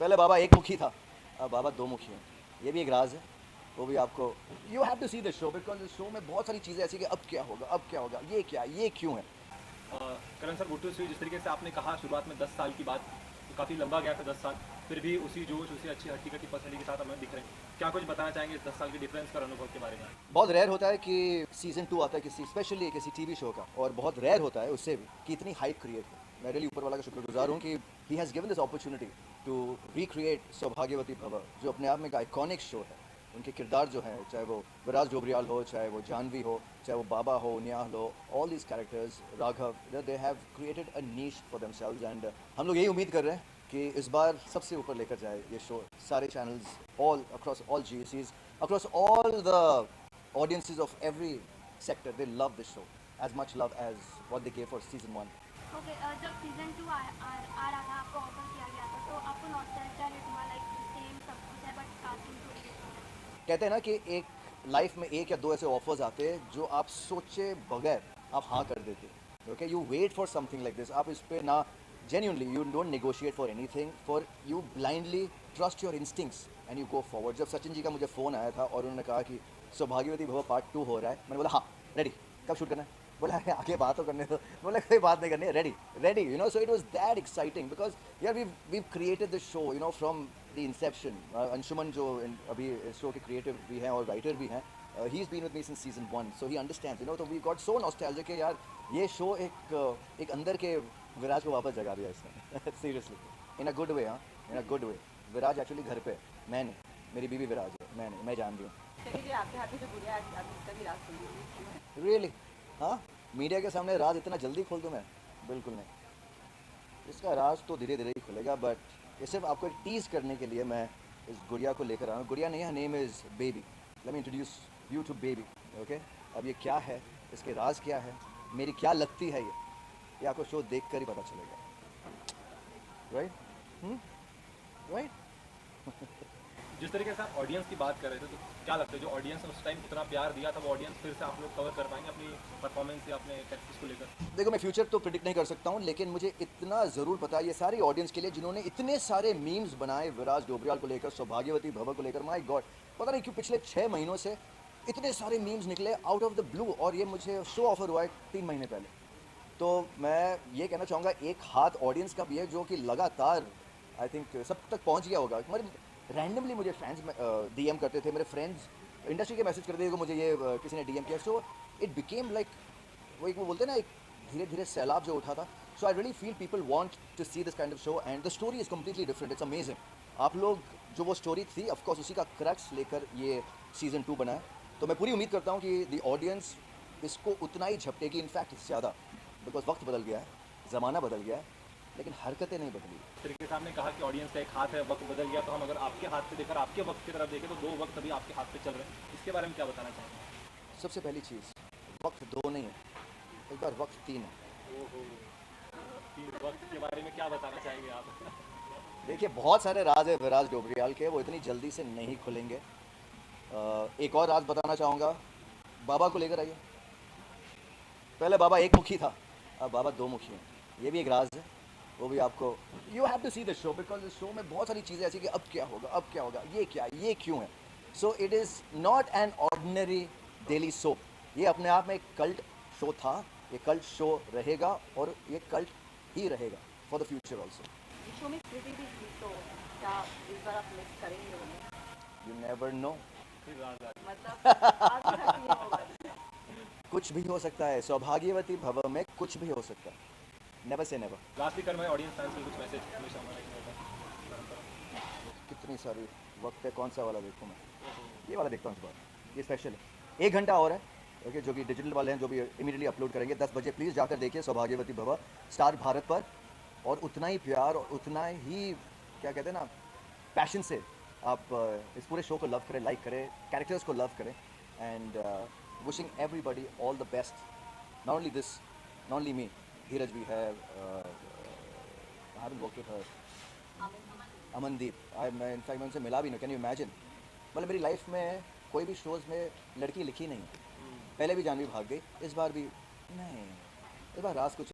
पहले बाबा एक मुखी था, अब बाबा दो मुखी हैं। ये भी एक राज है, वो भी आपको you have to see the show because इस शो में बहुत सारी चीज़ें ऐसी कि अब क्या होगा, अब क्या होगा, ये क्या, ये क्यों है। करण सर, बुट्टू स्वीट जिस तरीके से आपने कहा शुरुआत में 10 साल की बात, तो काफ़ी लंबा गया था 10 साल, फिर भी उसी जोश उसी अच्छी हट्टी कट्टी पर्सनैलिटी के साथ हमें दिख रहे हैं। क्या कुछ बताना चाहेंगे 10 साल के डिफरेंस का अनुभव के बारे में? बहुत रेयर होता है कि सीज़न 2 आता है किसी स्पेशली किसी टीवी शो का, और बहुत रेयर होता है उससे भी कि इतनी हाइप क्रिएट हो। मैं रियली ऊपर वाला का शुक्रगुजार हूँ कि he has given this opportunity to recreate Saubhagyavati Bhava, जो अपने आप में एक आइकॉनिक शो है। उनके किरदार जो हैं, चाहे वो विराज डोबरियाल हो, चाहे वो जानवी हो, चाहे वो बाबा हो, न्याल हो, all these characters, Raghav, they have created a niche for themselves. And हम लोग यही उम्मीद कर रहे हैं कि इस बार सबसे ऊपर लेकर जाए ये शो सारे channels, all across all GECs, across all the audiences of every sector. They love this show as much love as what they gave for season 1. Okay, जब सीजन 2 आ रहा था, आपको ऑफर किया गया था, तो आपको नॉस्टैल्जिया हिट हुआ, लाइक सेम सब कुछ है बट कास्टिंग थोड़ी डिफरेंट है? कहते हैं ना कि एक लाइफ में एक या दो ऐसे ऑफर्स आते हैं जो आप सोचे बगैर आप हाँ कर देते हो। Okay, you wait for something like this, आप इस पे ना genuinely you don't negotiate for anything, for you blindly trust your instincts and you go forward. जब सचिन जी का मुझे फ़ोन आया था और उन्होंने कहा कि सौभाग्यवती भव पार्ट 2 हो रहा है, मैंने बोला हाँ रेडी, कब शूट करना है? बोला अरे आगे बात तो करने दो। बोला कोई बात नहीं करनी है, ready ready, you know. So it was that exciting because यार we created this show, you know, from the inception. Anshuman जो अभी इस शो के क्रिएटिव भी हैं और राइटर भी हैं, he is been with me since season 1, so he understands, you know. तो वी गॉट सो नॉस्टैल्जिक कि यार ये शो एक अंदर के विराज को वापस जगा दिया इसने। Seriously, in a good way, हाँ, इन a good way. Viraj actually घर पे है, मैं नहीं, मेरी बीवी विराज है, मैं नहीं, मैं जान रही हूँ। चलिए, आपके हाथ में जो गुड़िया आज आप इसका भी राज सुन लीजिए। रियली? हाँ, मीडिया के सामने राज इतना जल्दी खोल दूँ मैं? बिल्कुल नहीं। इसका राज तो धीरे धीरे ही खुलेगा, बट ये सिर्फ आपको एक टीज करने के लिए मैं इस गुड़िया को लेकर आया हूँ। गुड़िया नहीं है, name is Baby. Let me introduce you to Baby. Okay, अब ये क्या है, इसके राज क्या है, मेरी क्या लगती है ये आपको शो देख कर ही पता चलेगा। राइट? राइट। जिस तरीके से आप ऑडियंस की बात कर रहे थे, तो क्या लगता है जो ऑडियंस ने उस टाइम इतना प्यार दिया था, वो ऑडियंस फिर से आप लोग कवर कर पाएंगे अपनी परफॉर्मेंस या अपने कैरेक्टर्स को लेकर? देखो, मैं फ्यूचर तो प्रिडिक्ट नहीं कर सकता हूँ, लेकिन मुझे इतना ज़रूर पता है ये सारी ऑडियंस के लिए जिन्होंने इतने सारे मीम्स बनाए विराज डोबरियाल को लेकर, सौभाग्यवती भव को लेकर। माय गॉड, पता नहीं क्यों पिछले 6 महीनों से इतने सारे मीम्स निकले आउट ऑफ द ब्लू, और ये मुझे शो ऑफर हुआ है 3 महीने पहले। तो मैं ये कहना चाहूँगा एक हाथ ऑडियंस का भी है जो कि लगातार आई थिंक सब तक पहुँच गया होगा। मतलब रैंडमली मुझे फैंस DM करते थे, मेरे फ्रेंड्स इंडस्ट्री के मैसेज करते थे कि मुझे ये किसी ने DM किया। सो इट बिकेम लाइक वो बोलते हैं ना, एक धीरे धीरे सैलाब जो उठा था। So I really feel people want to see this kind of show and the story is completely different, it's amazing. आप लोग जो वो स्टोरी थी, ऑफकोर्स उसी का क्रक्स लेकर ये सीज़न 2 बना है। तो मैं पूरी उम्मीद करता हूँ कि द ऑडियंस इसको उतना ही झपटेगी, इनफैक्ट इससे ज़्यादा, बिकॉज वक्त बदल गया है, ज़माना बदल गया है, लेकिन हरकतें नहीं बदली। इस तरीके से आपने कहा कि ऑडियंस का एक हाथ है, वक्त बदल गया, तो हम अगर आपके हाथ पे देखकर आपके वक्त की तरफ देखें तो 2 वक्त अभी आपके हाथ पे चल रहे हैं, इसके बारे में क्या बताना चाहेंगे? सबसे पहली चीज़, वक्त 2 नहीं है, एक बार वक्त 3 है। ओहो, 3 वक्त के बारे में क्या बताना चाहेंगे आप? देखिए, बहुत सारे राज है विराज डोबरियाल के, वो इतनी जल्दी से नहीं खुलेंगे। एक और राज बताना चाहूँगा, बाबा को लेकर आइए। पहले बाबा एक मुखी था, अब बाबा दो मुखी हैं। ये भी एक राज है, वो भी आपको you have to see the show because इस शो में बहुत सारी चीज़ें ऐसी कि अब क्या होगा, अब क्या होगा, ये क्या, ये क्यों है। So it is not an ordinary daily soap. ये अपने आप में एक कल्ट शो था, ये कल्ट शो रहेगा, और ये कल्ट ही रहेगा फॉर द फ्यूचर ऑल्सो। इस शो में कृति भी थी, तो क्या इस बार आप मिस करेंगे उन्हें? यू नेवर नो, फिर राज आ गया। मतलब आपके साथ नहीं होगा? कुछ भी हो सकता है सौभाग्यवती भव में, कुछ भी हो सकता है। Never say never. लास्टली कर मैं ऑडियंस फैंस को कुछ मैसेज हमेशा हमारा एक होता है। कितनी सारी वक्त है, कौन सा वाला देखूँ मैं? ये वाला देखता हूँ इस बार, ये स्पेशल है। 1 घंटा और है, ओके, जो कि डिजिटल वाले हैं, जो भी इमीडिएटली अपलोड करेंगे 10 बजे। प्लीज़ जाकर देखिए सौभाग्यवती भव स्टार भारत पर, और उतना ही प्यार और उतना ही क्या कहते हैं ना, पैशन से आप इस पूरे शो को लव करें, लाइक करें, कैरेक्टर्स को लव करें, and wishing everybody all the best. Not only this, not only me, Dheeraj भी है, वर्क विद हर, अमनदीप, मैं इनफैक्ट मैं उनसे मिला भी नहीं, कैन यू इमेजिन। मतलब मेरी लाइफ में कोई भी शोज़ में लड़की लिखी नहीं, पहले भी जानवी भाग गई, इस बार भी नहीं, इस बार राज कुछ